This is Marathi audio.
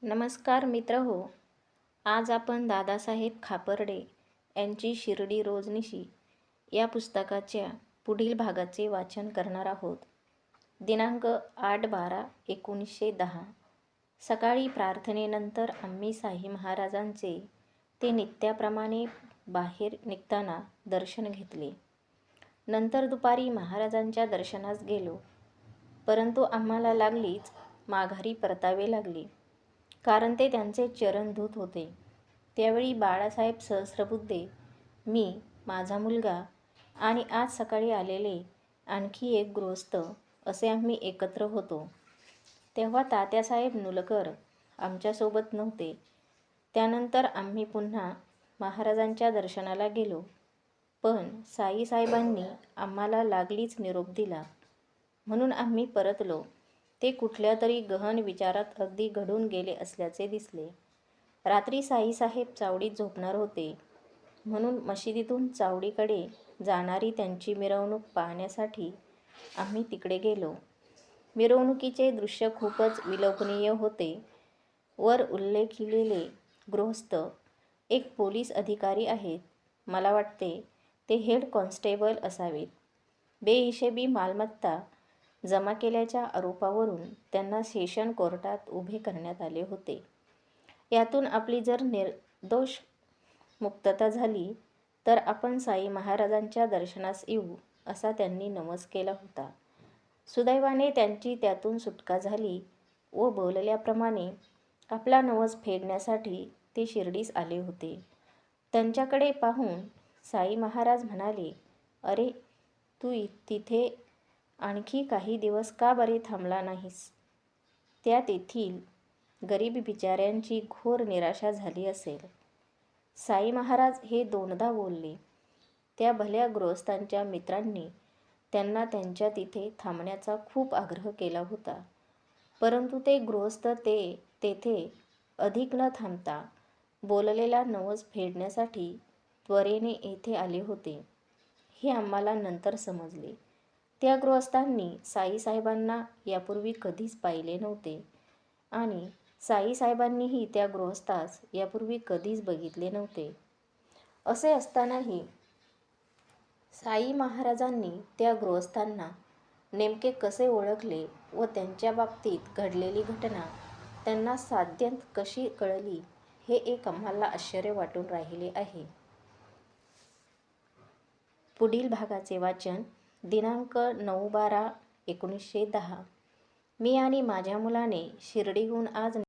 नमस्कार मित्रहो. आज आपण दादासाहेब खापर्डे यांची शिर्डी रोजनिशी या पुस्तकाच्या पुढील भागाचे वाचन करणार आहोत. दिनांक 8/12/1910. सकाळी प्रार्थनेनंतर आम्ही साई महाराजांचे ते नित्याप्रमाणे बाहेर निघताना दर्शन घेतले. नंतर दुपारी महाराजांच्या दर्शनास गेलो, परंतु आम्हाला लागलीच माघारी परतावे लागले, कारण ते त्यांचे चरण धूत होते. त्यावेळी बाळासाहेब सहस्रबुद्धे, मी, माझा मुलगा आणि आज सकाळी आलेले आणखी एक गृहस्थ असे आम्ही एकत्र होतो. तेव्हा तात्यासाहेब नुलकर आमच्यासोबत नव्हते. त्यानंतर आम्ही पुन्हा महाराजांच्या दर्शनाला गेलो, पण साईसाहेबांनी आम्हाला लागलीच निरोप दिला, म्हणून आम्ही परतलो. ते कुठल्या तरी गहन विचारात अगदी गढून गेले असल्याचे दिसले. रात्री साईसाहेब चावडीत झोपणार होते, म्हणून मशिदीतून चावडीकडे जाणारी त्यांची मिरवणूक पाहण्यासाठी आम्ही तिकडे गेलो. मिरवणुकीचे दृश्य खूपच विलोभनीय होते. वर उल्लेखिलेले गृहस्थ एक पोलीस अधिकारी आहेत. मला वाटते ते हेड कॉन्स्टेबल असावेत. बेहिशेबी मालमत्ता जमा केल्याच्या आरोपावरून त्यांना सेशन कोर्टात उभे करण्यात आले होते. यातून आपली जर निर्दोष मुक्तता झाली तर आपण साई महाराजांच्या दर्शनास येऊ, असा त्यांनी नमस केला होता. सुदैवाने त्यांची त्यातून सुटका झाली व बोलल्याप्रमाणे आपला नवस फेडण्यासाठी ते शिर्डीस आले होते. त्यांच्याकडे पाहून साई महाराज म्हणाले, "अरे, तू तिथे आणखी काही दिवस का बरे थांबला नाहीस?" त्या तेथील गरीब बिचाऱ्यांची घोर निराशा झाली असेल. साई महाराज हे दोनदा बोलले. त्या भल्या गृहस्थांच्या मित्रांनी त्यांना त्यांच्या तिथे थांबण्याचा खूप आग्रह केला होता, परंतु ते गृहस्थ तेथे अधिक न थांबता बोललेला नवस फेडण्यासाठी त्वरेने येथे आले होते, हे आम्हाला नंतर समजले. त्या गृहस्थांनी साईसाहेबांना यापूर्वी कधीच पाहिले नव्हते आणि साईसाहेबांनीही त्या गृहस्थास यापूर्वी कधीच बघितले नव्हते. असे असतानाही साई महाराजांनी त्या गृहस्थांना नेमके कसे ओळखले व त्यांच्या बाबतीत घडलेली घटना त्यांना साद्यंत कशी कळली, हे एक आम्हाला आश्चर्य वाटून राहिले आहे. पुढील भागाचे वाचन दिनांक 9/12/1910. मी आणि माझ्या मुलाने शिर्डीहून आज